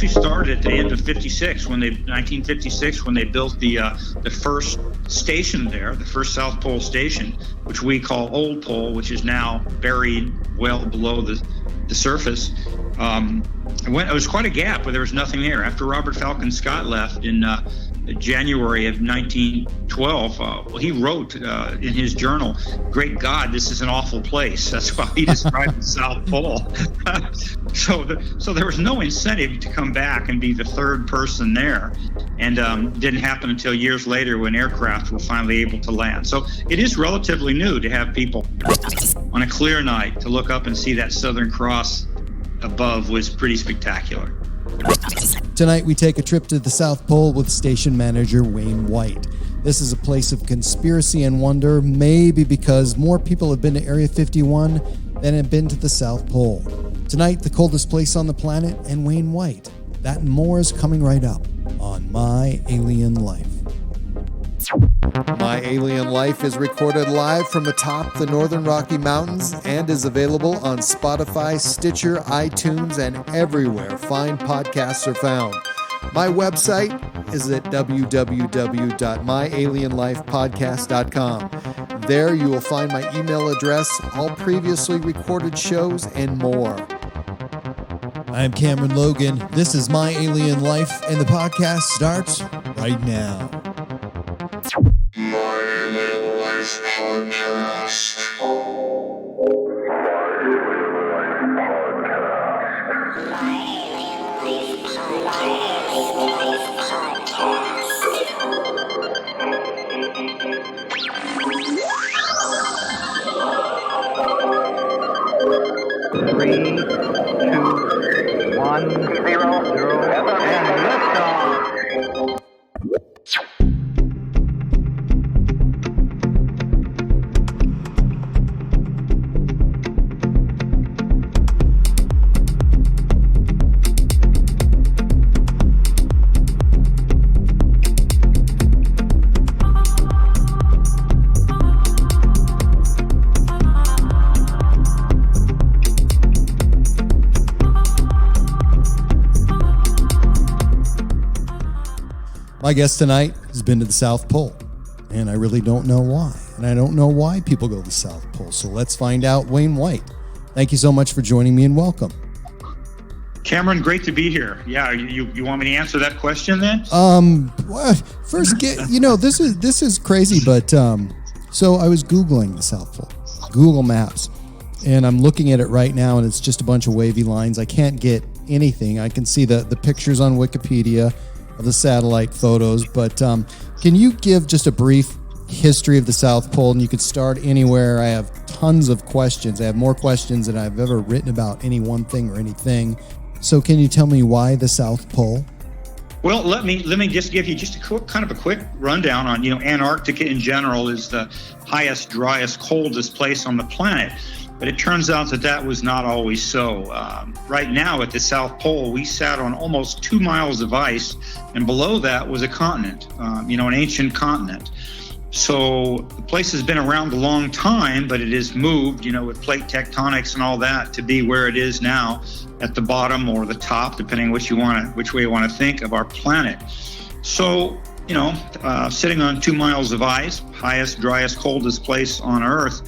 actually started at the end of 1956, when they built the first station there, the first South Pole station, which we call Old Pole, which is now buried well below the surface. It was quite a gap where there was nothing there. After Robert Falcon Scott left in January of 1912, he wrote in his journal, "Great God, this is an awful place." That's how he described the South Pole. So there was no incentive to come back and be the third person there, and didn't happen until years later when aircraft were finally able to land. So it is relatively new to have people on a clear night to look up and see that Southern Cross above was pretty spectacular. Tonight we take a trip to the South Pole with station manager Wayne White. This is a place of conspiracy and wonder, maybe because more people have been to Area 51 than have been to the South Pole. Tonight, the coldest place on the planet and Wayne White. That and more is coming right up on My Alien Life. My Alien Life is recorded live from atop the Northern Rocky Mountains and is available on Spotify, Stitcher, iTunes, and everywhere fine podcasts are found. My website is at www.myalienlifepodcast.com. There you will find my email address, all previously recorded shows, and more. I'm Cameron Logan. This is My Alien Life, and the podcast starts right now. My Alien Life Podcast. Three, two, one, zero, and liftoff. My guest tonight has been to the South Pole, and I really don't know why. And I don't know why people go to the South Pole. So let's find out. Wayne White, thank you so much for joining me, and welcome. Cameron, great to be here. Yeah, you want me to answer that question then? Well, first, this is crazy, but so I was Googling the South Pole, Google Maps, and I'm looking at it right now, and it's just a bunch of wavy lines. I can't get anything. I can see the pictures on Wikipedia of the satellite photos, but can you give just a brief history of the South Pole? And you could start anywhere. I have tons of questions. I have more questions than I've ever written about any one thing or anything. So can you tell me why the South Pole? Well, let me just give you just a quick rundown on, Antarctica in general is the highest, driest, coldest place on the planet. But it turns out that was not always so. Right now at the South Pole, we sat on almost 2 miles of ice, and below that was a continent, an ancient continent. So the place has been around a long time, but it has moved, with plate tectonics and all that, to be where it is now at the bottom or the top, depending which way you want to think of our planet. So, sitting on 2 miles of ice, highest, driest, coldest place on Earth.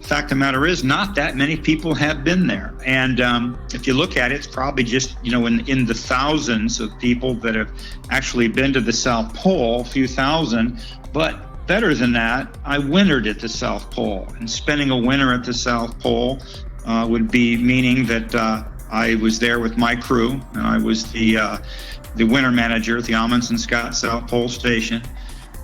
Fact of the matter is, not that many people have been there. And if you look at it, it's probably just, in the thousands of people that have actually been to the South Pole, a few thousand. But better than that, I wintered at the South Pole. And spending a winter at the South Pole would be meaning that I was there with my crew, and I was the winter manager at the Amundsen Scott South Pole Station.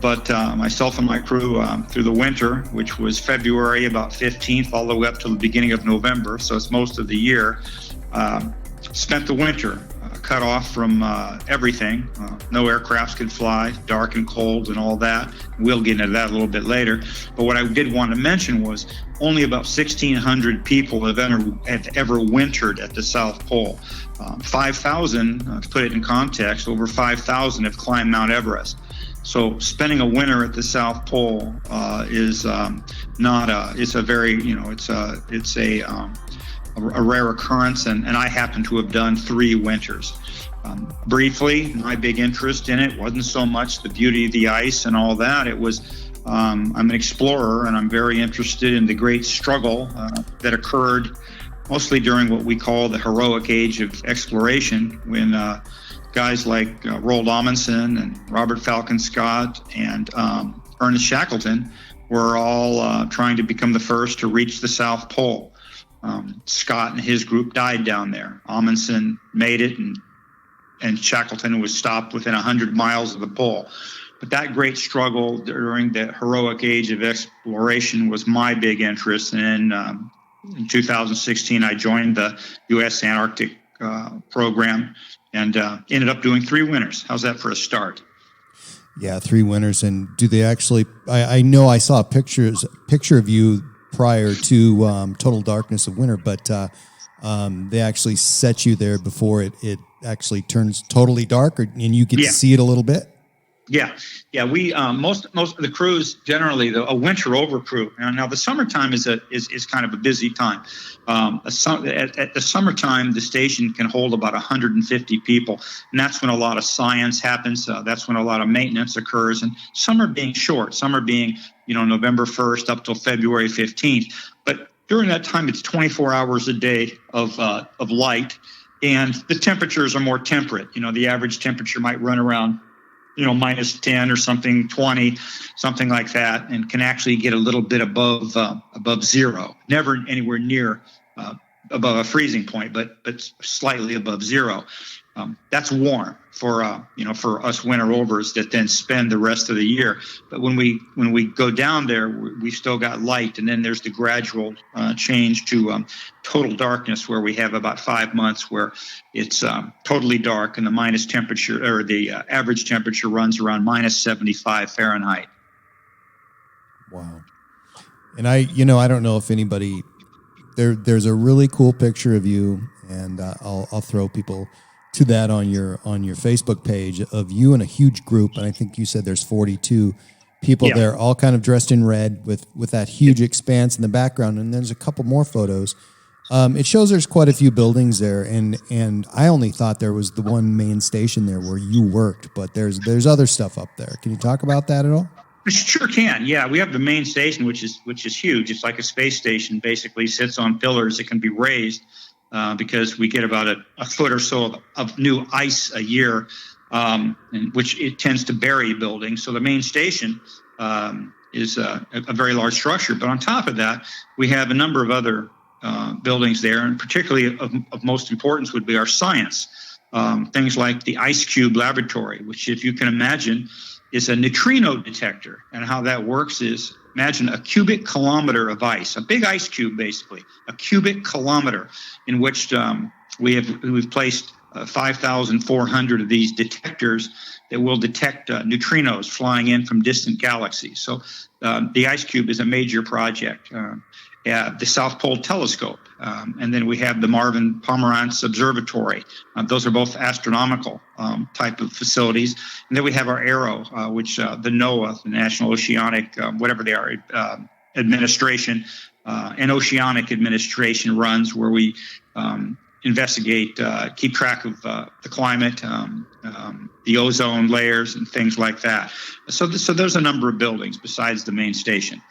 But myself and my crew through the winter, which was February about 15th all the way up to the beginning of November, so it's most of the year, spent the winter cut off from everything. No aircrafts could fly, dark and cold and all that. We'll get into that a little bit later. But what I did want to mention was only about 1,600 people have ever wintered at the South Pole. 5,000, to put it in context, over 5,000 have climbed Mount Everest. So spending a winter at the South Pole is not a. It's a very, a rare occurrence, and I happen to have done 3 winters. Briefly, my big interest in it wasn't so much the beauty of the ice and all that. It was, I'm an explorer, and I'm very interested in the great struggle that occurred mostly during what we call the heroic age of exploration, when guys like Roald Amundsen and Robert Falcon Scott and Ernest Shackleton were all trying to become the first to reach the South Pole. Scott and his group died down there. Amundsen made it, and Shackleton was stopped within 100 miles of the pole. But that great struggle during the heroic age of exploration was my big interest. And in 2016, I joined the U.S. Antarctic program and ended up doing 3 winters. How's that for a start? Yeah, 3 winters. And do they actually? I know I saw a picture of you prior to Total Darkness of Winter, but they actually set you there before it actually turns totally dark, and you get to see it a little bit. Yeah. We most of the crews generally a winter over crew. Now the summertime is kind of a busy time. At the summertime, the station can hold about 150 people, and that's when a lot of science happens. That's when a lot of maintenance occurs. And summer being short, November 1st up till February 15th. But during that time, it's 24 hours a day of light, and the temperatures are more temperate. The average temperature might run around minus 10 or something, 20, something like that, and can actually get a little bit above zero. Never anywhere near above a freezing point, but slightly above zero. That's warm for us winter overs that then spend the rest of the year. But when we go down there, we still got light, and then there's the gradual change to total darkness, where we have about 5 months where it's totally dark, and the minus temperature, or the average temperature, runs around minus 75 Fahrenheit. Wow. And I don't know if anybody there's a really cool picture of you, and I'll throw people to that on your Facebook page, of you in a huge group, and I think you said there's 42 people there, all kind of dressed in red with that huge expanse in the background, and there's a couple more photos. It shows there's quite a few buildings there, and I only thought there was the one main station there where you worked, but there's other stuff up there. Can you talk about that at all? Sure can. Yeah, we have the main station, which is huge. It's like a space station. Basically, sits on pillars that can be raised. Because we get about a foot or so of new ice a year, which it tends to bury buildings. So the main station is a very large structure. But on top of that, we have a number of other buildings there, and particularly of most importance would be our science. Things like the Ice Cube Laboratory, which, if you can imagine, is a neutrino detector. And how that works is, imagine a cubic kilometer of ice, a big ice cube, basically, a cubic kilometer, in which we've placed 5,400 of these detectors that will detect neutrinos flying in from distant galaxies. So the ice cube is a major project. The South Pole Telescope, and then we have the Marvin Pomerantz Observatory. Those are both astronomical type of facilities. And then we have our ARROW, which the NOAA, the National Oceanic, whatever they are, Administration, and Oceanic Administration runs, where we investigate, keep track of the climate, the ozone layers, and things like that. So there's a number of buildings besides the main station.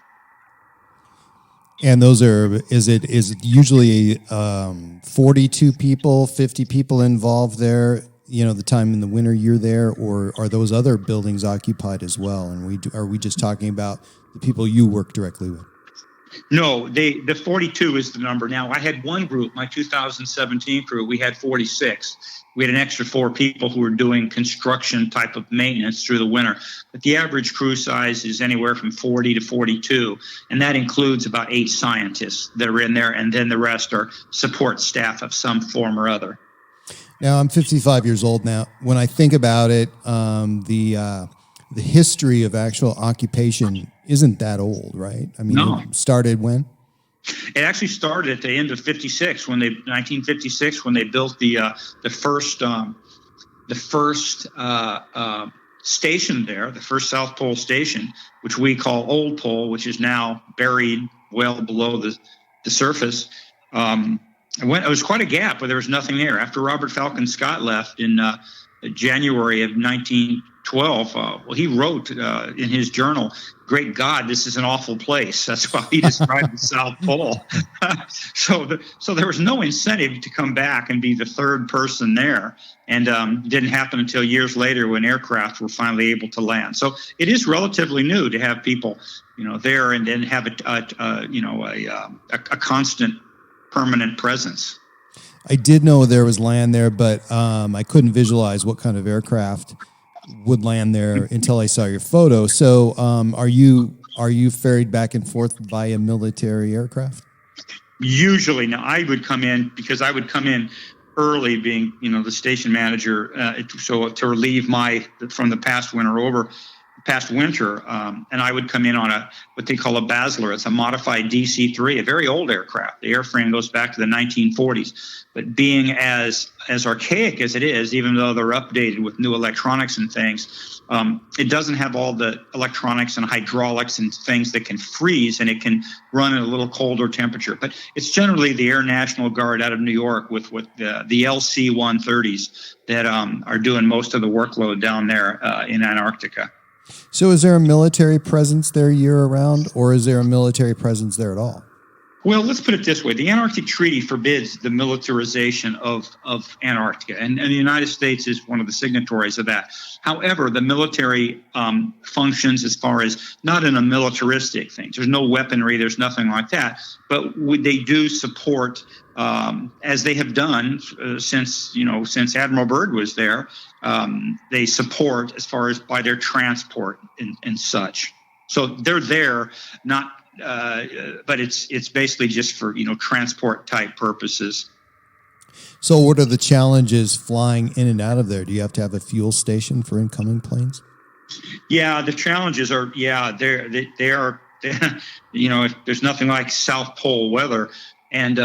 And those is it usually 42 people, 50 people involved there, the time in the winter you're there, or are those other buildings occupied as well? And are we just talking about the people you work directly with? No, the 42 is the number. Now, I had one group, my 2017 crew, we had 46. We had an extra 4 people who were doing construction type of maintenance through the winter. But the average crew size is anywhere from 40 to 42, and that includes about 8 scientists that are in there, and then the rest are support staff of some form or other. Now, I'm 55 years old now. When I think about it, the history of actual occupation isn't that old, right? I mean, no. It started when? It actually started at the end of 1956, when they built the first station there, the first South Pole station, which we call Old Pole, which is now buried well below the surface. It was quite a gap where there was nothing there. After Robert Falcon Scott left in January of 1912, he wrote in his journal, "Great God, this is an awful place." That's how he described the South Pole. So there was no incentive to come back and be the third person there, and didn't happen until years later when aircraft were finally able to land. So it is relatively new to have people, there and then have a constant, permanent presence. I did know there was land there, but I couldn't visualize what kind of aircraft would land there until I saw your photo. So are you ferried back and forth via military aircraft? Usually. Now, I would come in early, being the station manager, so to relieve from the past winter, and I would come in on what they call a Basler. It's a modified DC-3, a very old aircraft. The airframe goes back to the 1940s, but being as archaic as it is, even though they're updated with new electronics and things, it doesn't have all the electronics and hydraulics and things that can freeze, and it can run at a little colder temperature. But it's generally the Air National Guard out of New York with the LC-130s that are doing most of the workload down there in Antarctica. So is there a military presence there year-round, or is there a military presence there at all? Well, let's put it this way. The Antarctic Treaty forbids the militarization of Antarctica, and the United States is one of the signatories of that. However, the military functions as far as not in a militaristic thing. There's no weaponry. There's nothing like that. But they do support, as they have done since Admiral Byrd was there, they support as far as by their transport and such. So they're there, not, but it's basically just for transport type purposes. So what are the challenges flying in and out of there? Do you have to have a fuel station for incoming planes? Yeah, the challenges are they are there's nothing like South Pole weather, and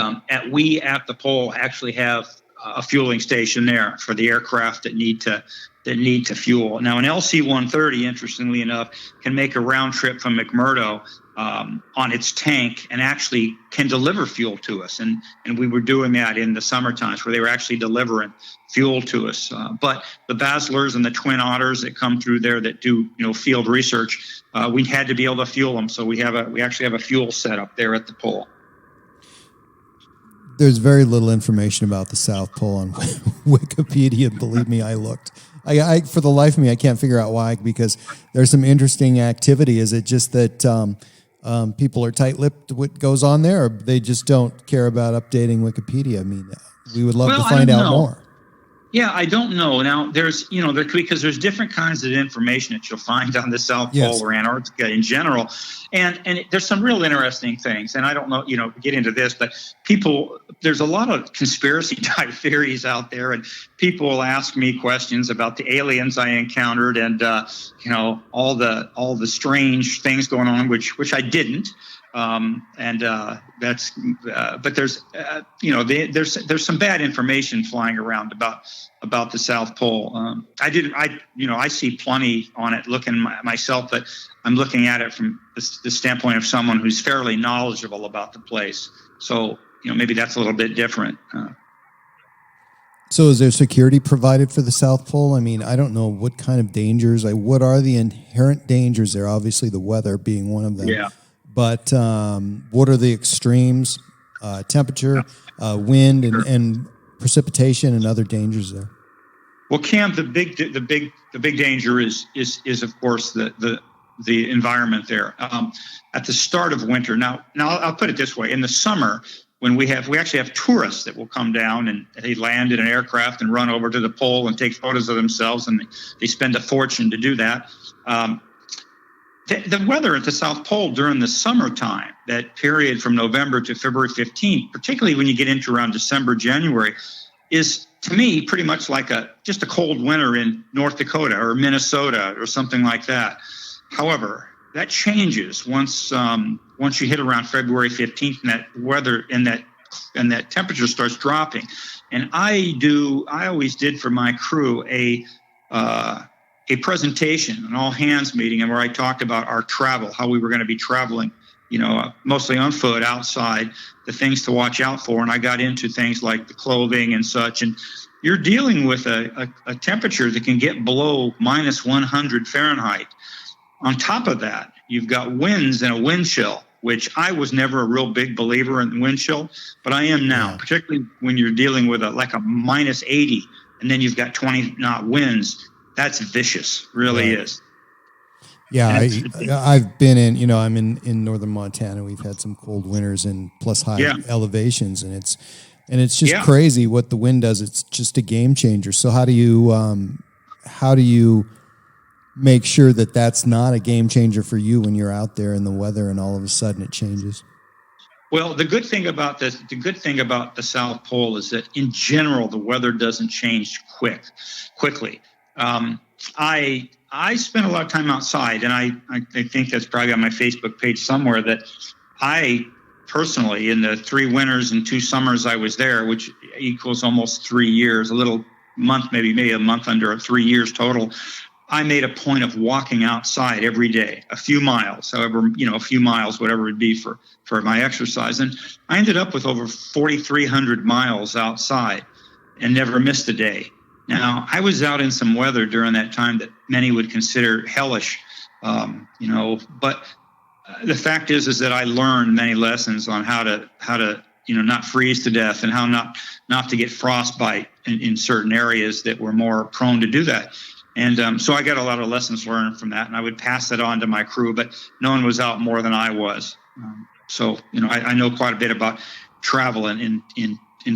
we at the pole actually have a fueling station there for the aircraft that need to fuel. Now, an LC-130, interestingly enough, can make a round trip from McMurdo on its tank and actually can deliver fuel to us. And we were doing that in the summer times where they were actually delivering fuel to us. But the Baslers and the Twin Otters that come through there that do field research, we had to be able to fuel them. So we actually have a fuel setup there at the pole. There's very little information about the South Pole on Wikipedia. Believe me, I looked. I for the life of me, I can't figure out why, because there's some interesting activity. Is it just that people are tight-lipped what goes on there, or they just don't care about updating Wikipedia? I mean, we would love to find out more. Yeah, I don't know. Now, because there's different kinds of information that you'll find on the South Pole or Antarctica in general, and there's some real interesting things. And I don't know, get into this, but there's a lot of conspiracy type theories out there, and people will ask me questions about the aliens I encountered, and all the strange things going on, which I didn't. That's but there's there's some bad information flying around about the South Pole. I see plenty on it looking myself, but I'm looking at it from the standpoint of someone who's fairly knowledgeable about the place. So maybe that's a little bit different. So is there security provided for the South Pole? I mean, I don't know what kind of dangers. What are the inherent dangers there? Obviously, the weather being one of them. Yeah. But what are the extremes? Temperature, wind, and precipitation, and other dangers there. Well, Cam, the big danger is of course the environment there. At the start of winter, now I'll put it this way: in the summer, when we actually have tourists that will come down and they land in an aircraft and run over to the pole and take photos of themselves, and they spend a fortune to do that. The weather at the South Pole during the summertime, that period from November to February 15th, particularly when you get into around December, January, is to me pretty much like just a cold winter in North Dakota or Minnesota or something like that. However, that changes once you hit around February 15th, and that weather and that temperature starts dropping. And I always did for my crew a presentation, an all hands meeting, and where I talked about our travel, how we were going to be traveling mostly on foot outside, the things to watch out for. And I got into things like the clothing and such. And you're dealing with a temperature that can get below minus 100 Fahrenheit. On top of that, you've got winds and a wind chill, which I was never a real big believer in wind chill, but I am now, particularly when you're dealing with a minus 80, and then you've got 20 knot winds. That's vicious, really is. Yeah, I've been in, I'm in northern Montana. We've had some cold winters and plus high elevations, and it's just crazy what the wind does. It's just a game changer. So how do you make sure that that's not a game changer for you when you're out there in the weather and all of a sudden it changes? Well, the good thing about the South Pole is that in general the weather doesn't change quickly. I spent a lot of time outside, and I think that's probably on my Facebook page somewhere, that I personally, in the 3 winters and 2 summers I was there, which equals almost 3 years, maybe a month under 3 years total, I made a point of walking outside every day, a few miles, whatever it'd be for my exercise. And I ended up with over 4,300 miles outside and never missed a day. Now, I was out in some weather during that time that many would consider hellish, but the fact is that I learned many lessons on how to not freeze to death and how not to get frostbite in certain areas that were more prone to do that. And so I got a lot of lessons learned from that, and I would pass that on to my crew, but no one was out more than I was. I know quite a bit about travel in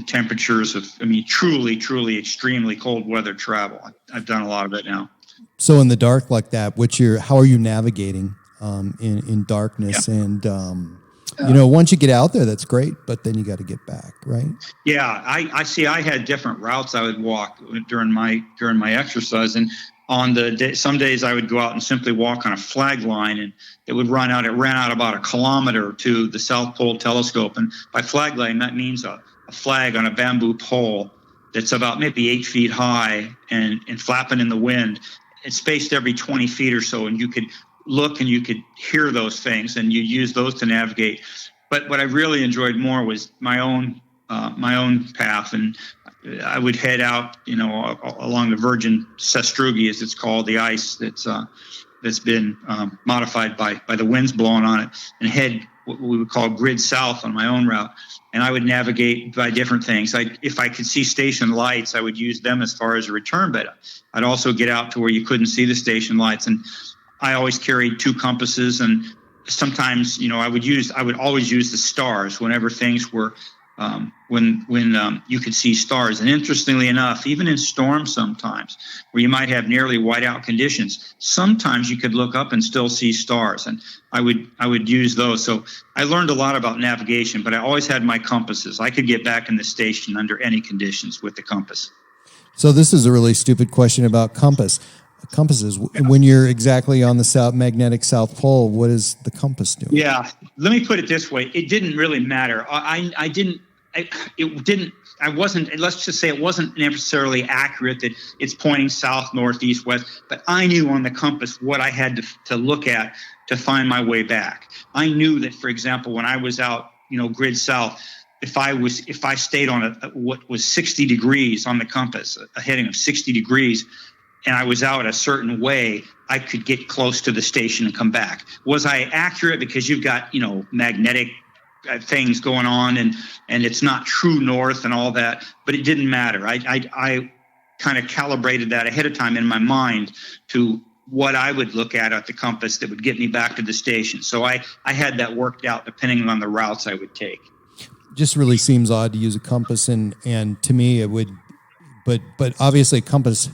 temperatures of, truly, truly extremely cold weather travel. I've done a lot of it now. So in the dark like that, how are you navigating in darkness? Yeah. And, once you get out there, that's great, but then you got to get back, right? Yeah, I see. I had different routes I would walk during my exercise, and some days I would go out and simply walk on a flag line, and it ran out about 1 kilometer to the South Pole telescope. And by flag line, that means a flag on a bamboo pole that's about maybe 8 feet high and flapping in the wind. It's spaced every 20 feet or so, and you could look and you could hear those things, and you use those to navigate. But what I really enjoyed more was my own path, and I would head out, along the Virgin Sastrugi, as it's called, the ice that's been modified by the winds blowing on it, and head what we would call grid south on my own route. And I would navigate by different things. If I could see station lights, I would use them as far as a return, but I'd also get out to where you couldn't see the station lights. And I always carried 2 compasses, and sometimes, I would always use the stars whenever things were, when you could see stars. And interestingly enough, even in storms sometimes, where you might have nearly whiteout conditions, sometimes you could look up and still see stars. And I would use those. So I learned a lot about navigation, but I always had my compasses. I could get back in the station under any conditions with the compass. So this is a really stupid question about compasses. When you're exactly on the magnetic South Pole, what is the compass doing? Yeah, let me put it this way: it didn't really matter. Let's just say it wasn't necessarily accurate that it's pointing south, north, east, west, but I knew on the compass what I had to look at to find my way back. I knew that, for example, when I was out, grid south, if I stayed on what was 60 degrees on the compass, a heading of 60 degrees, and I was out a certain way, I could get close to the station and come back. Was I accurate? Because you've got, magnetic things going on, and it's not true north and all that, but it didn't matter. I kind of calibrated that ahead of time in my mind to what I would look at the compass that would get me back to the station. So I had that worked out depending on the routes I would take. Just really seems odd to use a compass, and to me it would, but obviously a compass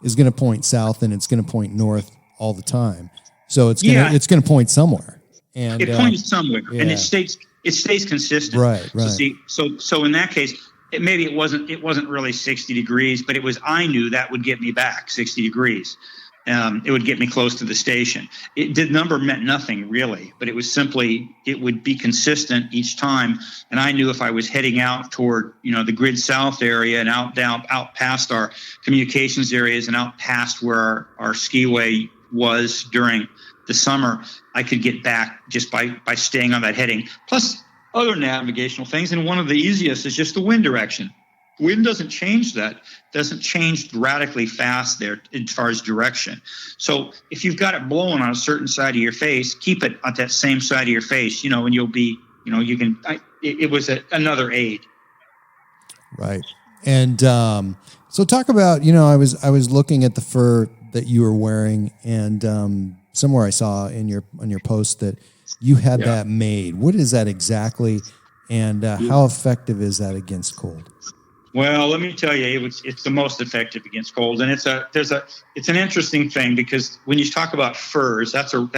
is going to point south and it's going to point north all the time. So it's going to point somewhere. And it points somewhere, and it stays consistent. Right. So in that case, it wasn't really 60 degrees, but I knew that would get me back 60 degrees. It would get me close to the station. The number meant nothing really, but it was simply, it would be consistent each time. And I knew if I was heading out toward, the grid south area and out past our communications areas and out past where our skiway was during the summer, I could get back just by staying on that heading. Plus other navigational things, and one of the easiest is just the wind direction. Wind doesn't change radically fast there as far as direction. So if you've got it blowing on a certain side of your face, keep it at that same side of your face, and you'll be, you can. It was another aid. Right. And so talk about, I was looking at the fur that you were wearing, and somewhere I saw on your post that you had that made. What is that exactly, and how effective is that against cold? Well, let me tell you, it's the most effective against cold, and it's an interesting thing, because when you talk about furs, that's a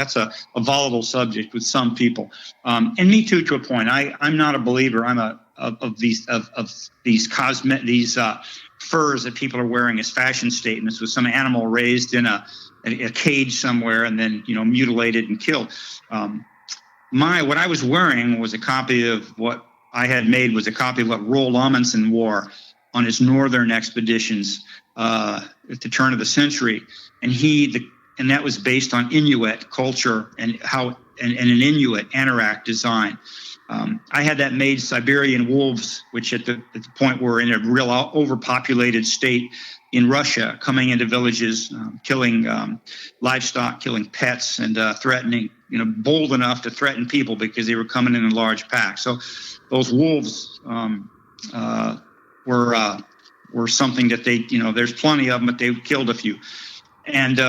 volatile subject with some people, and me too, to a point. I'm not a believer. I'm of these furs that people are wearing as fashion statements with some animal raised in a cage somewhere and then mutilated and killed. What I was wearing was a copy of what I had made was a copy of what Roald Amundsen wore on his northern expeditions at the turn of the century, and that was based on Inuit culture and an Inuit anorak design. I had that made. Siberian wolves, which at the point were in a real overpopulated state in Russia, coming into villages, killing livestock, killing pets, and threatening, bold enough to threaten people because they were coming in large packs. So those wolves were something that they, there's plenty of them, but they killed a few. And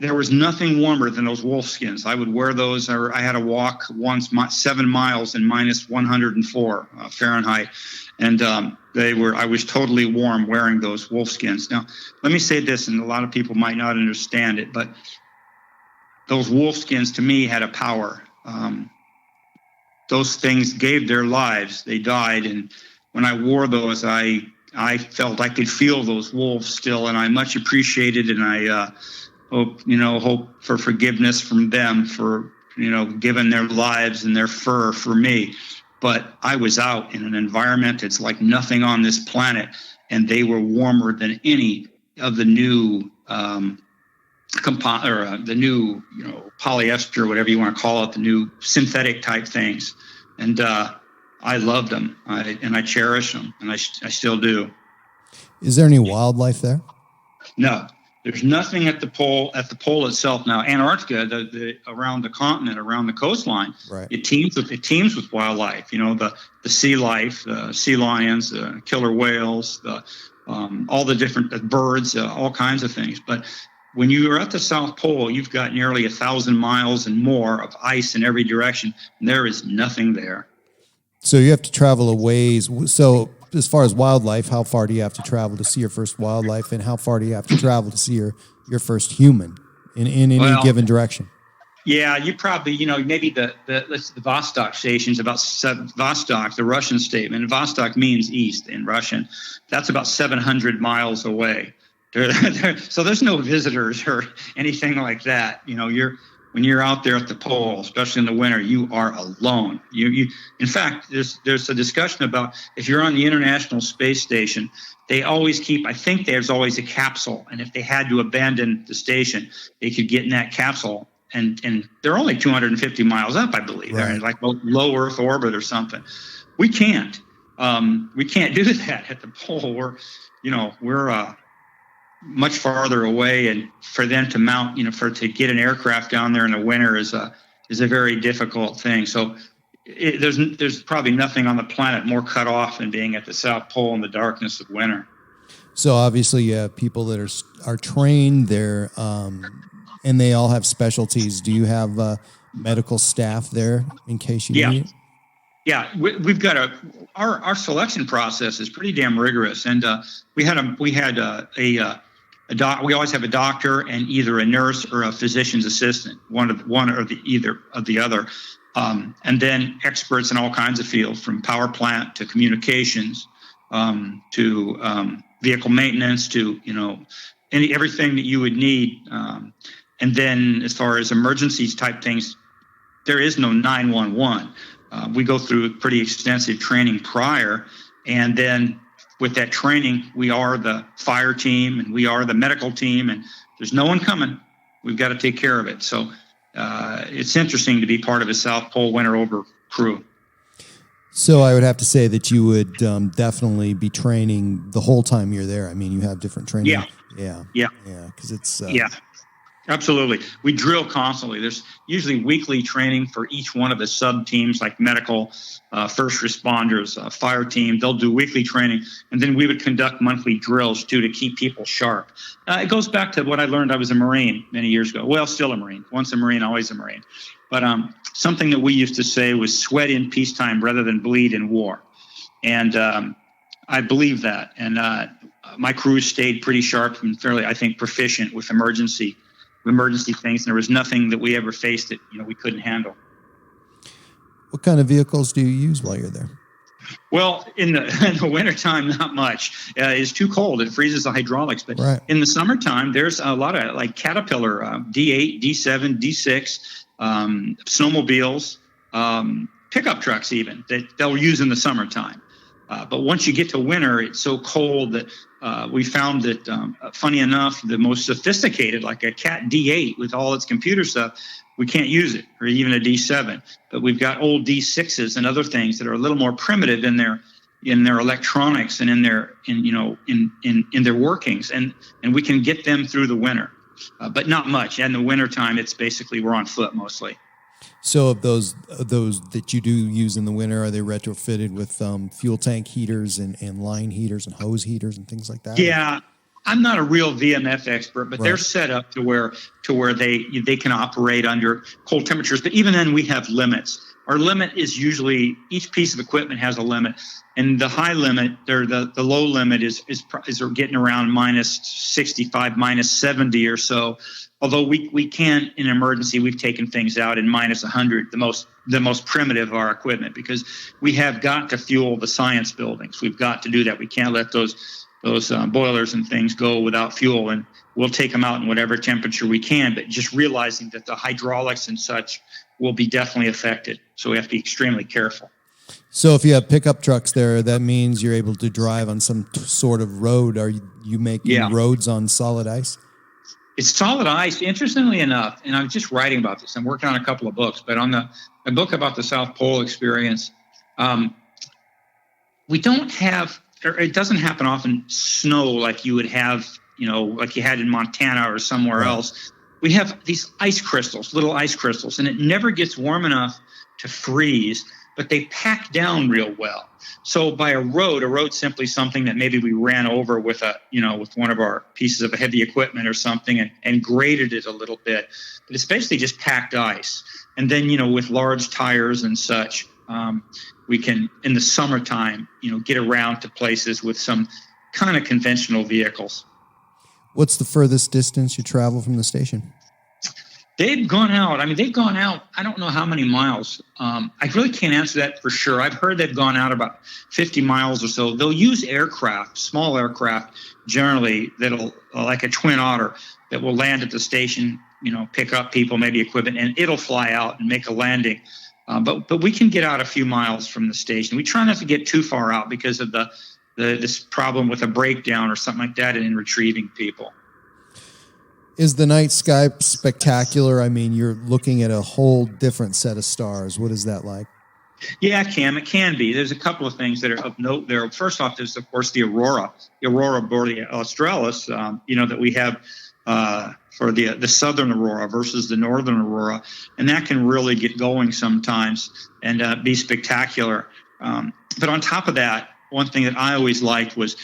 there was nothing warmer than those wolf skins. I would wear those, or I had a walk once 7 miles in minus 104 Fahrenheit. And I was totally warm wearing those wolf skins. Now, let me say this, and a lot of people might not understand it, but those wolf skins to me had a power. Those things gave their lives. They died. And when I wore those, I felt I could feel those wolves still, and I much appreciated, and I hope for forgiveness from them for, giving their lives and their fur for me. But I was out in an environment it's like nothing on this planet, and they were warmer than any of the new polyester, whatever you want to call it, the new synthetic type things. And I loved them, and I cherish them, and I still do. Is there any wildlife there? No. There's nothing at the pole itself. Now, Antarctica, around the continent, around the coastline, right, it teems with wildlife. The sea life, the sea lions, the killer whales, all the different birds, all kinds of things. But when you are at the South Pole, you've got nearly 1,000 miles and more of ice in every direction, and there is nothing there. So you have to travel a ways. So as far as wildlife, how far do you have to travel to see your first wildlife, and how far do you have to travel to see your first human in any given direction? Yeah, you probably, maybe the Vostok station's about Vostok, the Russian statement. Vostok means east in Russian. That's about 700 miles away. So there's no visitors or anything like that. When you're out there at the pole, especially in the winter, you are alone. In fact, there's a discussion about if you're on the International Space Station, they always I think there's always a capsule, and if they had to abandon the station, they could get in that capsule, and they're only 250 miles up, I believe. Right. They're like low Earth orbit or something. We can't do that at the pole. We're much farther away, and for them to mount, to get an aircraft down there in the winter is a very difficult thing. So there's probably nothing on the planet more cut off than being at the South Pole in the darkness of winter. So obviously you have people that are trained there, and they all have specialties. Do you have medical staff there in case you need it? Yeah, we've got our selection process is pretty damn rigorous, and we always have a doctor and either a nurse or a physician's assistant, one or either of the other, and then experts in all kinds of fields, from power plant to communications, to vehicle maintenance, to everything that you would need. And then as far as emergencies type things, there is no 911. We go through pretty extensive training prior, and then with that training, we are the fire team and we are the medical team, and there's no one coming. We've got to take care of it. So it's interesting to be part of a South Pole Winter Over crew. So I would have to say that you would definitely be training the whole time you're there. I mean, you have different training. Yeah. Because it's Yeah. Absolutely. We drill constantly. There's usually weekly training for each one of the sub teams, like medical, first responders, fire team. They'll do weekly training. And then we would conduct monthly drills, too, to keep people sharp. It goes back to what I learned. I was a Marine many years ago. Well, still a Marine. Once a Marine, always a Marine. But something that we used to say was sweat in peacetime rather than bleed in war. And I believe that. And my crews stayed pretty sharp and fairly, I think, proficient with emergency things, and there was nothing that we ever faced that we couldn't handle. What kind of vehicles do you use while you're there? Well, in the wintertime, not much. It's too cold. It freezes the hydraulics. But in the summertime, there's a lot of like Caterpillar, D8, D7, D6, snowmobiles, pickup trucks even that they'll use in the summertime. But once you get to winter, it's so cold that we found that, funny enough, the most sophisticated, like a Cat D8 with all its computer stuff, we can't use it, or even a D7. But we've got old D6s and other things that are a little more primitive in their electronics and in their workings, and we can get them through the winter, but not much. And in the wintertime, it's basically we're on foot mostly. So of those that you do use in the winter, are they retrofitted with fuel tank heaters and line heaters and hose heaters and things like that? Yeah, I'm not a real VMF expert, but they're set up to where they can operate under cold temperatures. But even then, we have limits. Our limit is usually each piece of equipment has a limit, and the high limit or the low limit is getting around minus 65, minus 70 or so. Although we can, in emergency, we've taken things out in minus 100, the most primitive of our equipment, because we have got to fuel the science buildings. We've got to do that. We can't let those boilers and things go without fuel, and we'll take them out in whatever temperature we can. But just realizing that the hydraulics and such will be definitely affected, so we have to be extremely careful. So if you have pickup trucks there, that means you're able to drive on some sort of road. Are you making roads on solid ice? It's solid ice, interestingly enough, and I'm just writing about this. I'm working on a couple of books, but on a book about the South Pole experience, we don't have, or it doesn't happen often, snow like you would have, like you had in Montana or somewhere else. We have these ice crystals, little ice crystals, and it never gets warm enough to freeze, but they pack down real well. So by a road's simply something that maybe we ran over with with one of our pieces of heavy equipment or something and graded it a little bit. But it's basically just packed ice. And then, with large tires and such, we can, in the summertime, get around to places with some kind of conventional vehicles. What's the furthest distance you travel from the station? They've gone out. I don't know how many miles. I really can't answer that for sure. I've heard they've gone out about 50 miles or so. They'll use aircraft, small aircraft, generally, that'll, like a Twin Otter, that will land at the station, pick up people, maybe equipment, and it'll fly out and make a landing. But we can get out a few miles from the station. We try not to get too far out because of this problem with a breakdown or something like that in retrieving people. Is the night sky spectacular? I mean, you're looking at a whole different set of stars. What is that like? Yeah, it can be. There's a couple of things that are of note there. First off, there's, of course, the aurora borealis, australis, that we have for the southern aurora versus the northern aurora. And that can really get going sometimes and be spectacular. But on top of that, one thing that I always liked was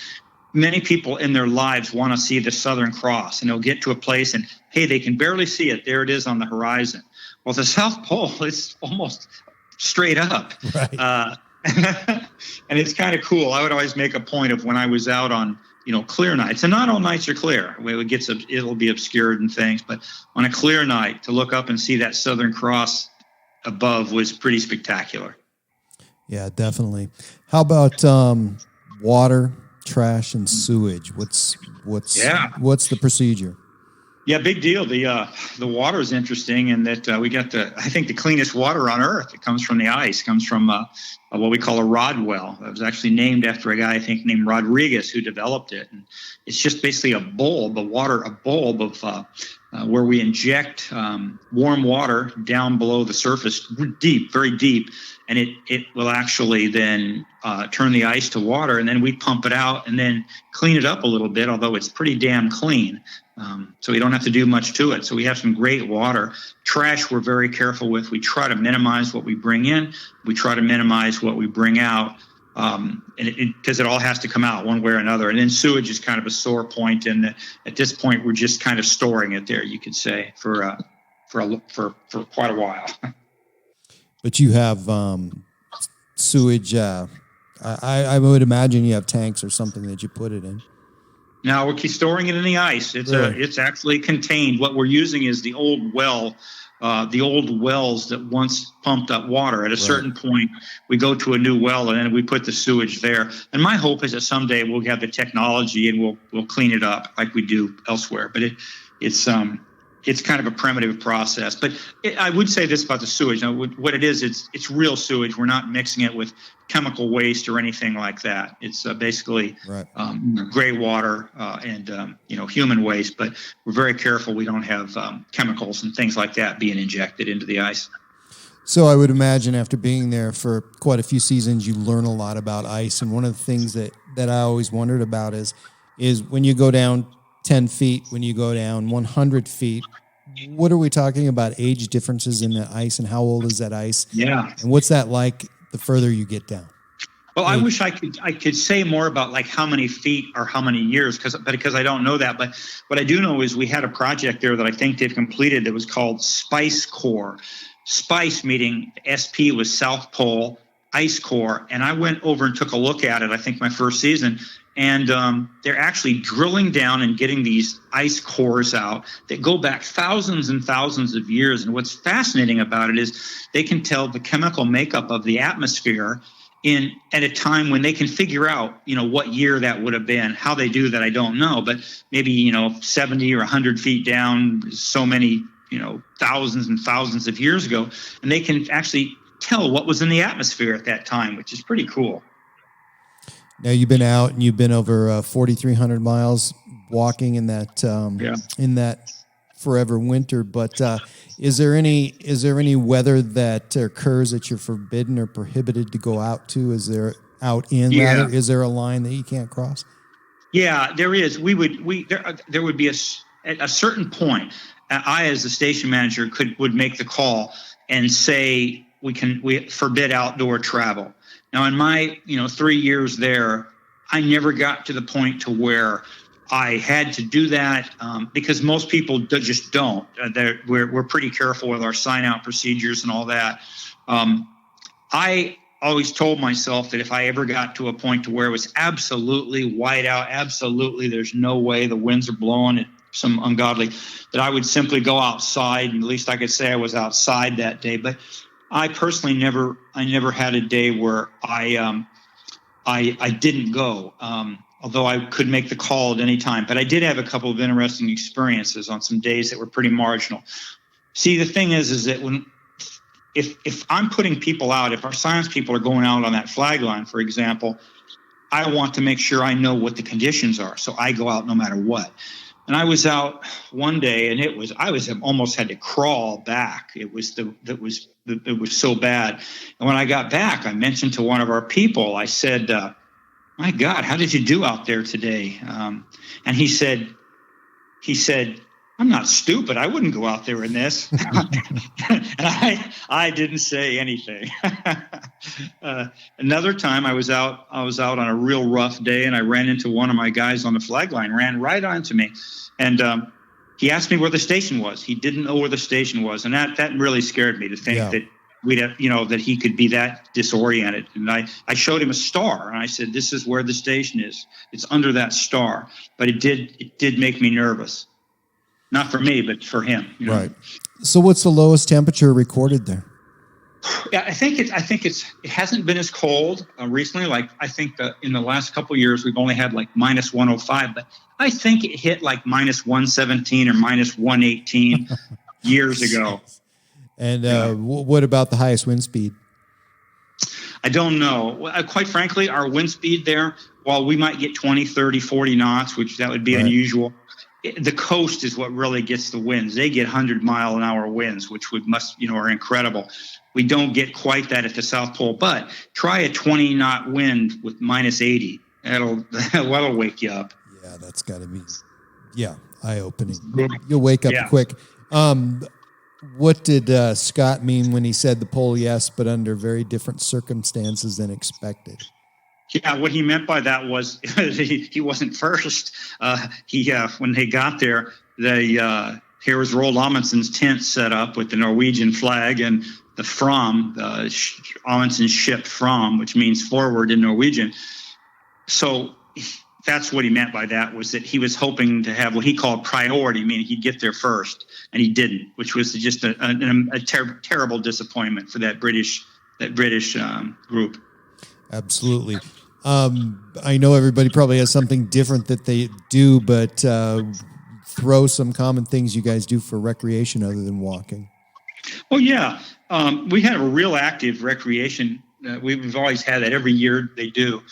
many people in their lives want to see the Southern Cross, and they'll get to a place and, hey, they can barely see it. There it is on the horizon. Well, the South Pole is almost straight up. Right. And it's kind of cool. I would always make a point of when I was out on, clear nights, and not all nights are clear. It'll be obscured and things, but on a clear night to look up and see that Southern Cross above was pretty spectacular. Yeah, definitely. How about water, trash, and sewage? What's the procedure? Yeah, big deal. The water is interesting in that we got I think the cleanest water on Earth. It comes from the ice. Comes from what we call a rod well. It was actually named after a guy I think named Rodriguez who developed it. And it's just basically a bulb of where we inject warm water down below the surface, deep, very deep, and it will actually then turn the ice to water, and then we pump it out and then clean it up a little bit, although it's pretty damn clean. So we don't have to do much to it. So we have some great water. Trash we're very careful with. We try to minimize what we bring in. We try to minimize what we bring out, because it all has to come out one way or another. And then sewage is kind of a sore point. And at this point, we're just kind of storing it there, you could say, for quite a while. But you have sewage. I would imagine you have tanks or something that you put it in. Now we're storing it in the ice. It's actually contained. What we're using is the old well, the old wells that once pumped up water. At a certain point, we go to a new well and then we put the sewage there. And my hope is that someday we'll have the technology and we'll clean it up like we do elsewhere. But it's kind of a primitive process. But I would say this about the sewage. Now, what it is, it's real sewage. We're not mixing it with chemical waste or anything like that. It's basically gray water and human waste. But we're very careful we don't have chemicals and things like that being injected into the ice. So I would imagine after being there for quite a few seasons, you learn a lot about ice. And one of the things that I always wondered about is when you go down 10 feet, when you go down 100 feet, what are we talking about age differences in the ice, and how old is that ice? Yeah. And what's that like the further you get down? Well, I wish I could say more about like how many feet or how many years, because I don't know that. But what I do know is we had a project there that I think they've completed that was called Spice Core. Spice meaning SP was South Pole, Ice Core. And I went over and took a look at it, I think my first season. And they're actually drilling down and getting these ice cores out that go back thousands and thousands of years. And what's fascinating about it is they can tell the chemical makeup of the atmosphere at a time when they can figure out, what year that would have been. How they do that, I don't know. But maybe, 70 or 100 feet down, so many, thousands and thousands of years ago. And they can actually tell what was in the atmosphere at that time, which is pretty cool. Now you've been out and you've been over 4,300 miles walking in that in that forever winter. But is there any weather that occurs that you're forbidden or prohibited to go out to? Is there rather? Is there a line that you can't cross? Yeah, there is. There would be at a certain point. I, as the station manager, would make the call and say we forbid outdoor travel. Now, in my 3 years there, I never got to the point to where I had to do that because most people just don't. We're pretty careful with our sign-out procedures and all that. I always told myself that if I ever got to a point to where it was absolutely white out, absolutely there's no way, the winds are blowing at some ungodly, that I would simply go outside, and at least I could say I was outside that day. But I personally never had a day where I didn't go, although I could make the call at any time. But I did have a couple of interesting experiences on some days that were pretty marginal. See, the thing is that if I'm putting people out, if our science people are going out on that flag line, for example, I want to make sure I know what the conditions are. So I go out no matter what. And I was out one day, and I almost had to crawl back. It was so bad. And when I got back, I mentioned to one of our people, I said, "My God, how did you do out there today?" And he said, "I'm not stupid. I wouldn't go out there in this." And I didn't say anything. Another time I was out on a real rough day, and I ran into one of my guys on the flag line, ran right onto me. And he asked me where the station was. He didn't know where the station was. And that really scared me to think that we'd have, that he could be that disoriented. And I showed him a star, and I said, "This is where the station is. It's under that star." But it did make me nervous. Not for me, but for him. Right. So what's the lowest temperature recorded there? Yeah, it hasn't been as cold recently. Like I think that in the last couple of years we've only had like minus 105, but I think it hit like minus 117 or minus 118 years ago. And what about the highest wind speed? I don't know. Quite frankly, our wind speed there, while we might get 20, 30, 40 knots, which that would be unusual, the coast is what really gets the winds. They get 100-mile-an-hour winds, which are incredible. We don't get quite that at the South Pole, but try a 20-knot wind with minus 80. That'll wake you up. Yeah, that's got to be, eye-opening. You'll wake up quick. What did Scott mean when he said the pole yes, but under very different circumstances than expected? Yeah, what he meant by that was he wasn't first. When they got there, here was Roald Amundsen's tent set up with the Norwegian flag and the Fram, Amundsen's ship Fram, which means forward in Norwegian. So that's what he meant by that, was that he was hoping to have what he called priority, meaning he'd get there first, and he didn't, which was just a terrible disappointment for that British group. Absolutely. I know everybody probably has something different that they do, but throw some common things you guys do for recreation other than walking. Oh, yeah. We have a real active recreation. We've always had that. Every year they do.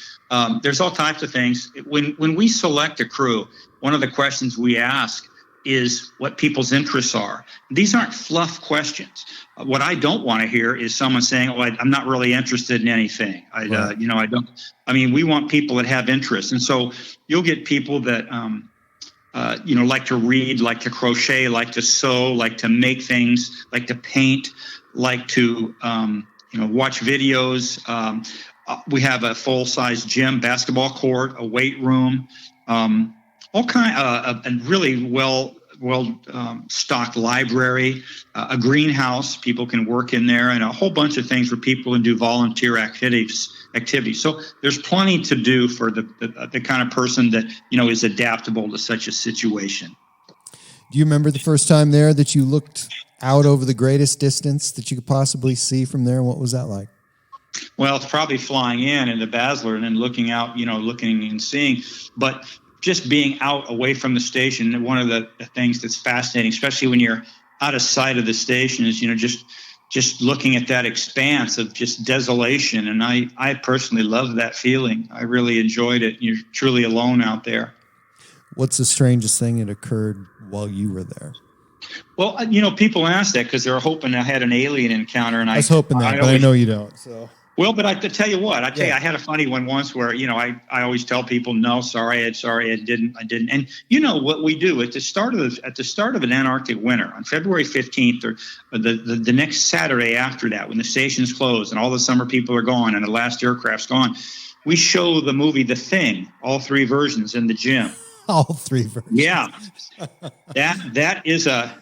There's all types of things. When we select a crew, one of the questions we ask is what people's interests are. These aren't fluff questions. What I don't want to hear is someone saying, "Oh, I'm not really interested in anything." I don't. I mean, we want people that have interests, and so you'll get people that like to read, like to crochet, like to sew, like to make things, like to paint, like to watch videos. We have a full-size gym, basketball court, a weight room, all kind of a really well stocked library, a greenhouse. People can work in there, and a whole bunch of things for people to do volunteer activities. So there's plenty to do for the kind of person that is adaptable to such a situation. Do you remember the first time there that you looked out over the greatest distance that you could possibly see from there? What was that like? Well, it's probably flying in the Basler and then looking out, looking and seeing. But just being out away from the station, one of the things that's fascinating, especially when you're out of sight of the station, is just looking at that expanse of just desolation. And I personally love that feeling. I really enjoyed it. You're truly alone out there. What's the strangest thing that occurred while you were there? Well, people ask that because they're hoping I had an alien encounter, and I was hoping that, but I know you don't. So. Well, but I tell you what, I had a funny one once where I always tell people, no, sorry, I didn't. And what we do at the start of an Antarctic winter on February 15th or the next Saturday after that, when the station's closed and all the summer people are gone and the last aircraft's gone, we show the movie The Thing, all three versions in the gym. All three versions. Yeah, that is a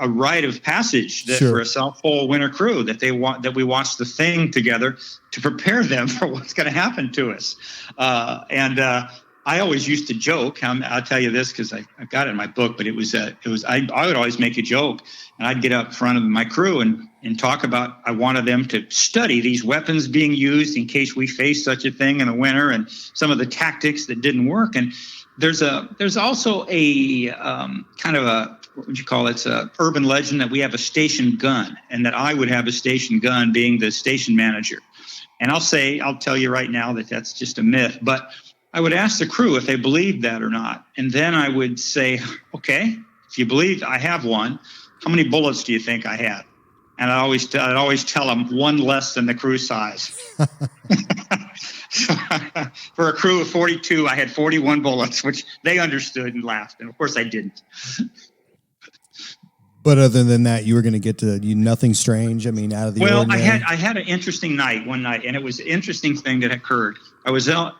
rite of passage for a South Pole winter crew that we watch The Thing together to prepare them for what's going to happen to us. And I always used to joke. I'll tell you this because I've got it in my book. But I would always make a joke, and I'd get up in front of my crew and talk about I wanted them to study these weapons being used in case we face such a thing in the winter, and some of the tactics that didn't work. And there's also a kind of a, what would you call it? It's a urban legend that we have a station gun, and that I would have a station gun being the station manager. And I'll tell you right now that that's just a myth, but I would ask the crew if they believed that or not. And then I would say, okay, if you believe I have one, how many bullets do you think I had? And I'd always tell them one less than the crew size. So, for a crew of 42, I had 41 bullets, which they understood and laughed. And of course I didn't. But other than that, you were going to get to nothing strange. I mean, out of the ordinary. I had an interesting night one night, and it was an interesting thing that occurred. I was out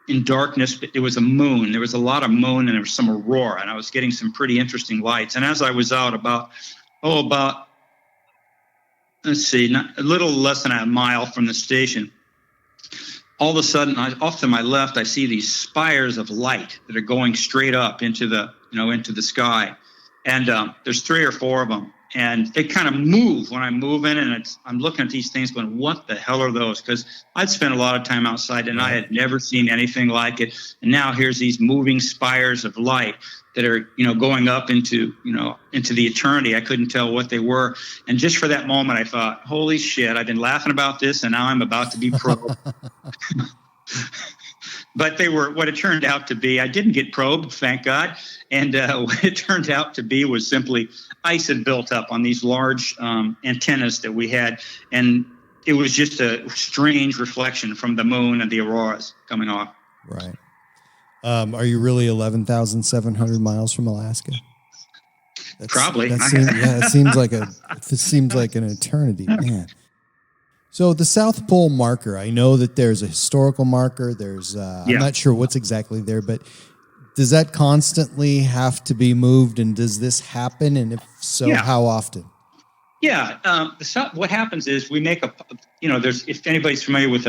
in darkness, but there was a moon. There was a lot of moon, and there was some aurora, and I was getting some pretty interesting lights. And as I was out about a little less than a mile from the station, all of a sudden, off to my left, I see these spires of light that are going straight up into the sky. And there's 3 or 4 of them. and they kind of move when I'm moving, and I'm looking at these things going, what the hell are those? Because I'd spent a lot of time outside, and I had never seen anything like it. And now here's these moving spires of light that are, going up into the eternity. I couldn't tell what they were. And just for that moment, I thought, holy shit, I've been laughing about this, and now I'm about to be probed. But they were what it turned out to be. I didn't get probed, thank God. And what it turned out to be was simply ice had built up on these large antennas that we had. And it was just a strange reflection from the moon and the auroras coming off. Right. Are you really 11,700 miles from Alaska? Probably. It seems like an eternity, man. So the South Pole marker, I know that there's a historical marker. There's, I'm not sure what's exactly there, but does that constantly have to be moved? And does this happen? And if so, how often? Yeah. What happens is we make if anybody's familiar with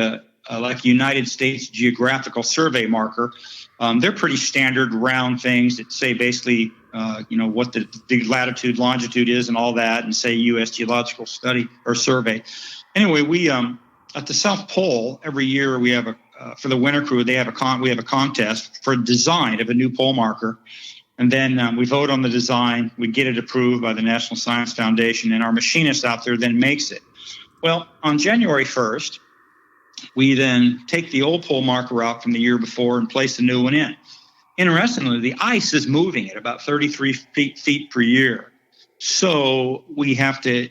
like United States Geographical Survey marker, they're pretty standard round things that say basically, what the latitude, longitude is and all that, and say U.S. Geological Study or Survey. Anyway, we at the South Pole every year we have for the winter crew we have a contest for design of a new pole marker, and then we vote on the design. We get it approved by the National Science Foundation, and our machinist out there then makes it. Well, on January 1st, we then take the old pole marker out from the year before and place the new one in. Interestingly, the ice is moving at about 33 feet per year, so we have to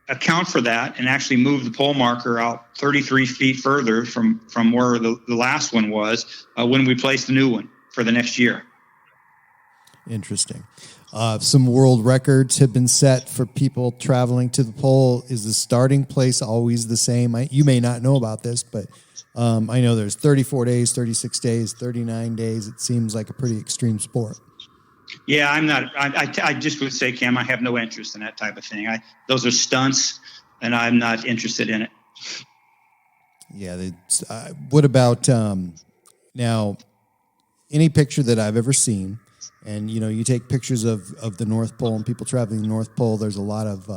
account for that and actually move the pole marker out 33 feet further from where the last one was when we place the new one for the next year. Interesting. Some world records have been set for people traveling to the pole. Is the starting place always the same? You may not know about this, but I know there's 34 days, 36 days, 39 days. It seems like a pretty extreme sport. Yeah, I'm not. I just would say, Cam, I have no interest in that type of thing. Those are stunts, and I'm not interested in it. Yeah. What about now? Any picture that I've ever seen, and you take pictures of the North Pole and people traveling the North Pole. There's a lot of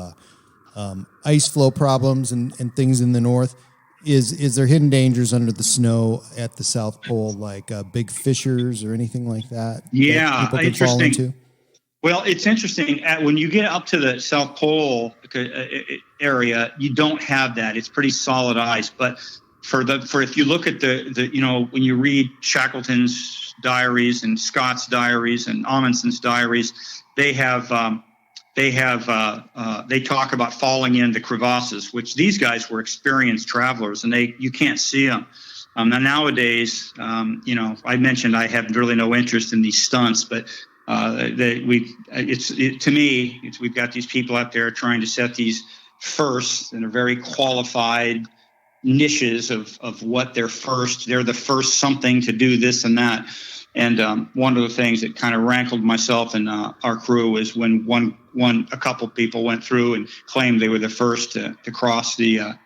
ice flow problems and things in the north. Is there hidden dangers under the snow at the South Pole, like big fissures or anything like that? Yeah, that people can fall into? Well, it's interesting. When you get up to the South Pole area, you don't have that. It's pretty solid ice. But if you look at when you read Shackleton's diaries and Scott's diaries and Amundsen's diaries, they talk about falling into crevasses, which these guys were experienced travelers, and you can't see them. Now nowadays, I mentioned I have really no interest in these stunts, but we've got these people out there trying to set these firsts, and they're very qualified niches of what they're the first something to do this and that. And one of the things that kind of rankled myself and our crew is when a couple people went through and claimed they were the first to cross to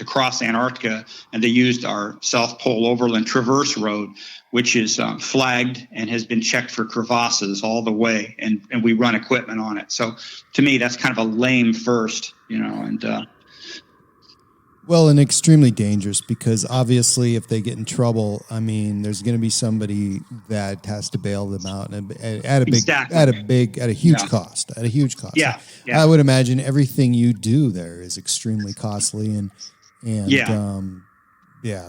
cross Antarctica, and they used our South Pole Overland Traverse Road, which is flagged and has been checked for crevasses all the way, and we run equipment on it. So to me, that's kind of a lame first, Well, and extremely dangerous, because obviously if they get in trouble, I mean, there's going to be somebody that has to bail them out at a huge cost. Yeah. I would imagine everything you do there is extremely costly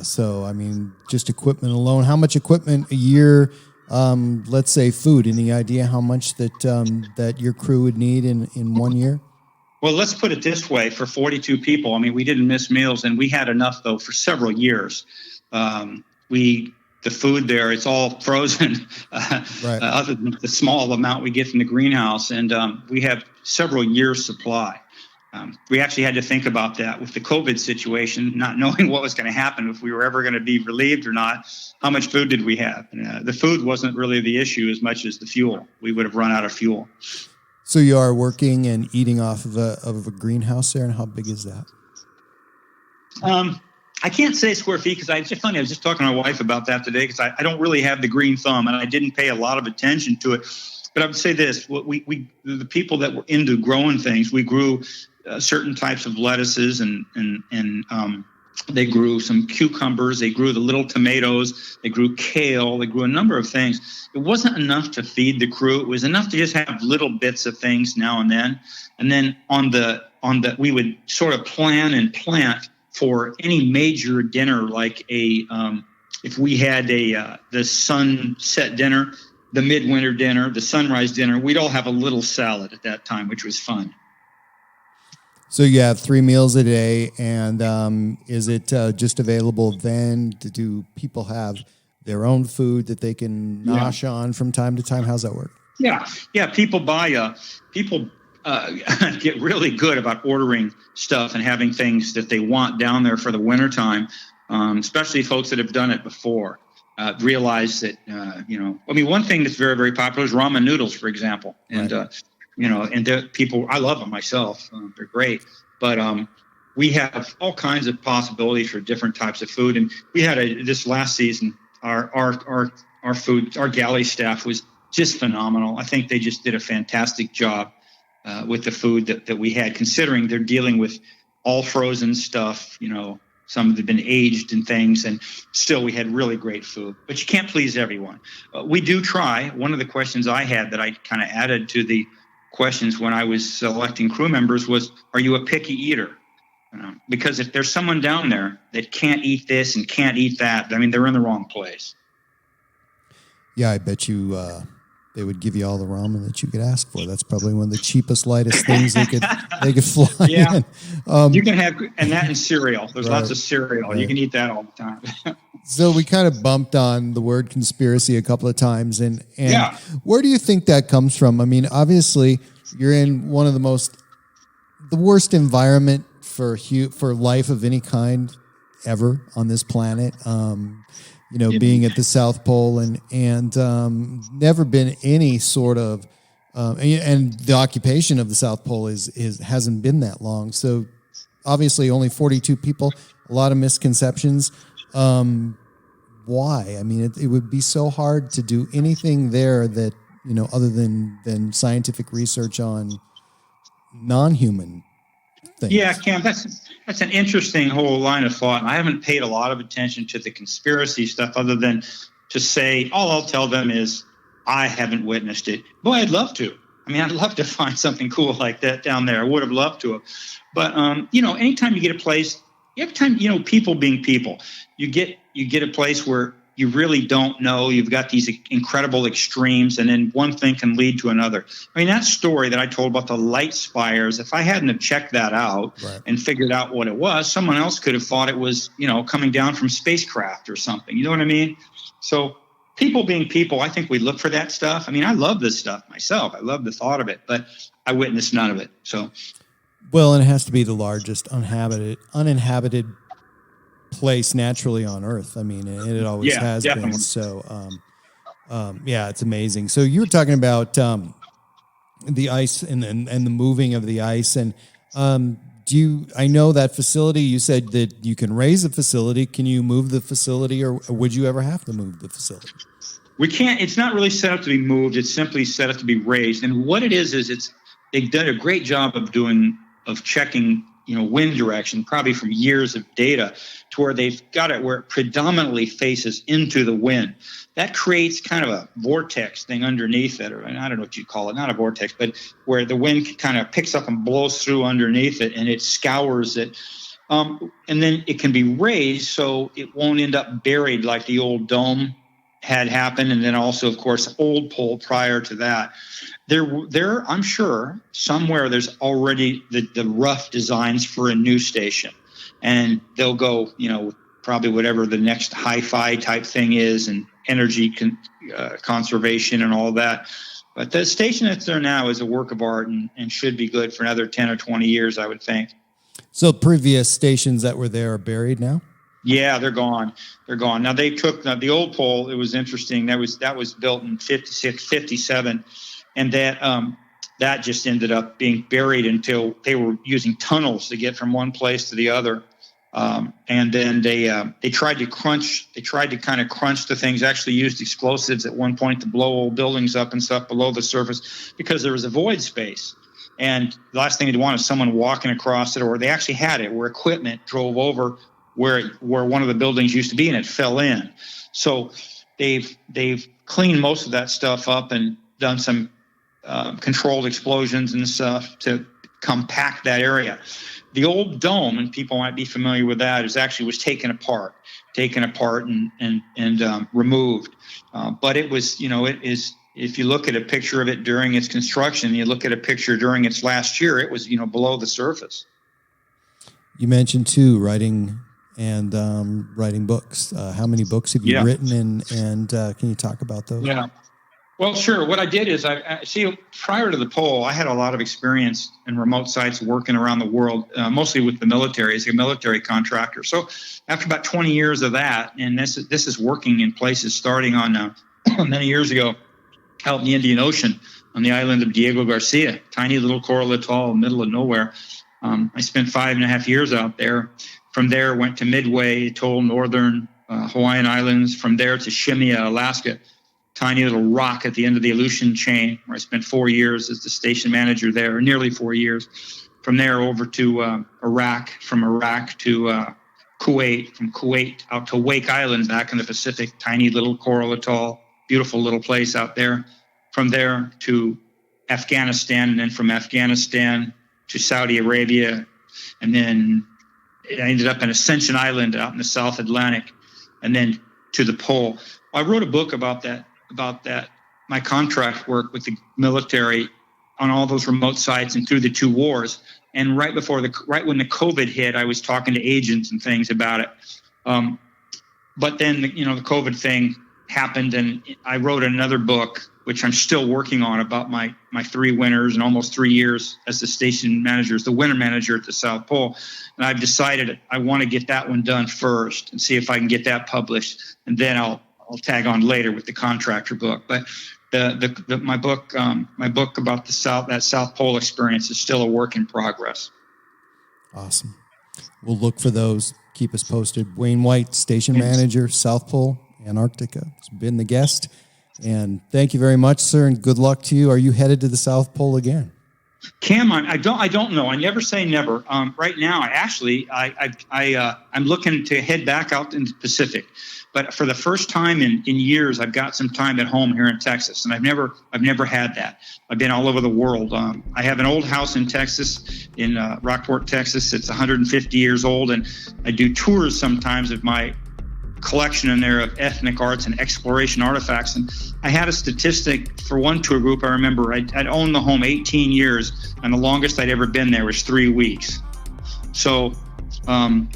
so I mean, just equipment alone. How much equipment a year? Let's say food. Any idea how much that your crew would need in 1 year? Well, let's put it this way. For 42 people, I mean, we didn't miss meals, and we had enough, though, for several years. The food there, it's all frozen, right. Other than the small amount we get from the greenhouse. And we have several years' supply. We actually had to think about that with the COVID situation, not knowing what was going to happen, if we were ever going to be relieved or not. How much food did we have? And, the food wasn't really the issue as much as the fuel. We would have run out of fuel. So you are working and eating off of a greenhouse there, and how big is that? I can't say square feet because it's just funny. I was just talking to my wife about that today because I don't really have the green thumb and I didn't pay a lot of attention to it. But I would say this: the people that were into growing things, we grew certain types of lettuces and they grew some cucumbers. They grew the little tomatoes. They grew kale. They grew a number of things. It wasn't enough to feed the crew. It was enough to just have little bits of things now and then. And then we would sort of plan and plant for any major dinner, like if we had the sunset dinner, the midwinter dinner, the sunrise dinner, we'd all have a little salad at that time, which was fun. So you have 3 meals a day, and is it just available then? Do people have their own food that they can nosh on from time to time? How's that work? Yeah. People get really good about ordering stuff and having things that they want down there for the wintertime, especially folks that have done it before. Realize that, one thing that's very, very popular is ramen noodles, for example. And, and people, I love them myself. They're great. But we have all kinds of possibilities for different types of food. And we had this last season, our food, our galley staff was just phenomenal. I think they just did a fantastic job with the food that we had, considering they're dealing with all frozen stuff, some have been aged and things, and still we had really great food. But you can't please everyone. We do try. One of the questions I had that I kind of added to the questions when I was selecting crew members was, are you a picky eater? Because if there's someone down there that can't eat this and can't eat that, they're in the wrong place. Yeah, I bet you they would give you all the ramen that you could ask for. That's probably one of the cheapest, lightest things they could fly in. You can have, and that and cereal. There's lots of cereal. Right. You can eat that all the time. So we kind of bumped on the word conspiracy a couple of times. And where do you think that comes from? Obviously, you're in one of the worst environment for life of any kind ever on this planet. Being at the South Pole and never been any sort of, and the occupation of the South Pole hasn't been that long. So obviously only 42 people, a lot of misconceptions. Why? It would be so hard to do anything there that, other than scientific research on non-human things. Yeah, Cam, that's an interesting whole line of thought. And I haven't paid a lot of attention to the conspiracy stuff other than to say, all I'll tell them is I haven't witnessed it. Boy, I'd love to. I'd love to find something cool like that down there. I would have loved to have. But, anytime you get a place, people being people, you get a place where you really don't know. You've got these incredible extremes, and then one thing can lead to another. That story that I told about the light spires, if I hadn't have checked that out and figured out what it was, someone else could have thought it was, coming down from spacecraft or something. You know what I mean? So people being people, I think we look for that stuff. I love this stuff myself. I love the thought of it, but I witnessed none of it. So, well, and it has to be the largest uninhabited place naturally on Earth. It always has definitely been. So, it's amazing. So you were talking about the ice and the moving of the ice, and I know that facility. You said that you can raise a facility. Can you move the facility, or would you ever have to move the facility? We can't. It's not really set up to be moved. It's simply set up to be raised. And what it is they've done a great job of checking wind direction, probably from years of data, to where they've got it where it predominantly faces into the wind. That creates kind of a vortex thing underneath it, or I don't know what you'd call it, not a vortex, but where the wind kind of picks up and blows through underneath it, and it scours it. And then it can be raised so it won't end up buried like the old dome had happened, and then also, of course, old pole prior to that. There, I'm sure somewhere there's already the rough designs for a new station, and they'll go, probably whatever the next hi-fi type thing is, and energy conservation and all that. But the station that's there now is a work of art and should be good for another 10 or 20 years, I would think. So previous stations that were there are buried now? Yeah, they're gone. Now they took the old pole. It was interesting. That was built in 56, 57. And that just ended up being buried until they were using tunnels to get from one place to the other. And then they tried to kind of crunch the things, actually used explosives at one point to blow old buildings up and stuff below the surface because there was a void space. And the last thing they'd want is someone walking across it, or they actually had it where equipment drove over where one of the buildings used to be and it fell in. So they've cleaned most of that stuff up and done some controlled explosions and stuff to compact that area. The old dome, and people might be familiar with that, was taken apart and removed. But it was, it is. If you look at a picture of it during its construction, you look at a picture during its last year, it was, below the surface. You mentioned too writing and writing books. How many books have you written, and can you talk about those? Yeah. Well, sure. What I did is I prior to the poll, I had a lot of experience in remote sites working around the world, mostly with the military as a military contractor. So after about 20 years of that, and this is working in places starting on many years ago out in the Indian Ocean on the island of Diego Garcia, tiny little coral atoll, middle of nowhere. I spent 5.5 years out there. From there, went to Midway Atoll, northern Hawaiian Islands. From there to Shemya, Alaska, tiny little rock at the end of the Aleutian chain, where I spent 4 years as the station manager there, nearly 4 years. From there over to Iraq, from Iraq to Kuwait, from Kuwait out to Wake Island back in the Pacific, tiny little coral atoll, beautiful little place out there. From there to Afghanistan, and then from Afghanistan to Saudi Arabia, and then I ended up in Ascension Island out in the South Atlantic, and then to the pole. I wrote a book about that, my contract work with the military on all those remote sites and through the two wars. And right when the COVID hit, I was talking to agents and things about it. But then, the COVID thing happened, and I wrote another book, which I'm still working on, about my 3 winters and almost 3 years as the station manager, as the winter manager at the South Pole. And I've decided I want to get that one done first and see if I can get that published, and then I'll tag on later with the contractor book. But my book about that South Pole experience is still a work in progress. Awesome. We'll look for those. Keep us posted. Wayne White, station manager, South Pole, Antarctica, has been the guest. And thank you very much, sir, and good luck to you. Are you headed to the South Pole again? Cam, I don't know. I never say never. Right now, I'm looking to head back out into the Pacific, but for the first time in years, I've got some time at home here in Texas, and I've never had that. I've been all over the world. I have an old house in Texas, in Rockport, Texas. It's 150 years old, and I do tours sometimes of my collection in there of ethnic arts and exploration artifacts. And I had a statistic for one tour group. I remember I'd owned the home 18 years, and the longest I'd ever been there was 3 weeks. So I'm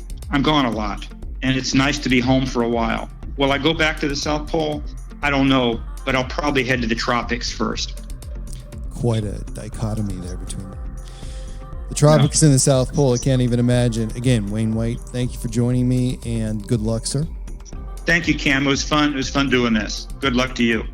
gone a lot, and it's nice to be home for a while. Will I go back to the South Pole? I don't know, but I'll probably head to the tropics first. Quite a dichotomy there between the tropics and the South Pole. I can't even imagine. Again, Wayne White, thank you for joining me, and good luck, sir. Thank you, Cam. It was fun. It was fun doing this. Good luck to you.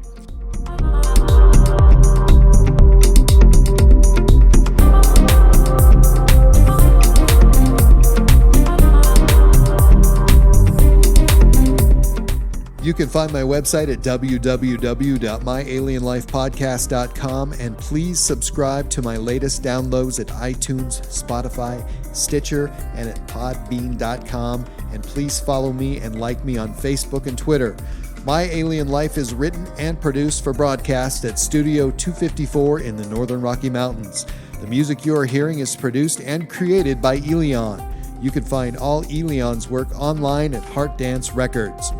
You can find my website at www.myalienlifepodcast.com, and please subscribe to my latest downloads at iTunes, Spotify, Stitcher, and at podbean.com. And please follow me and like me on Facebook and Twitter. My Alien Life is written and produced for broadcast at Studio 254 in the Northern Rocky Mountains. The music you are hearing is produced and created by Elion. You can find all Elion's work online at Heart Dance Records.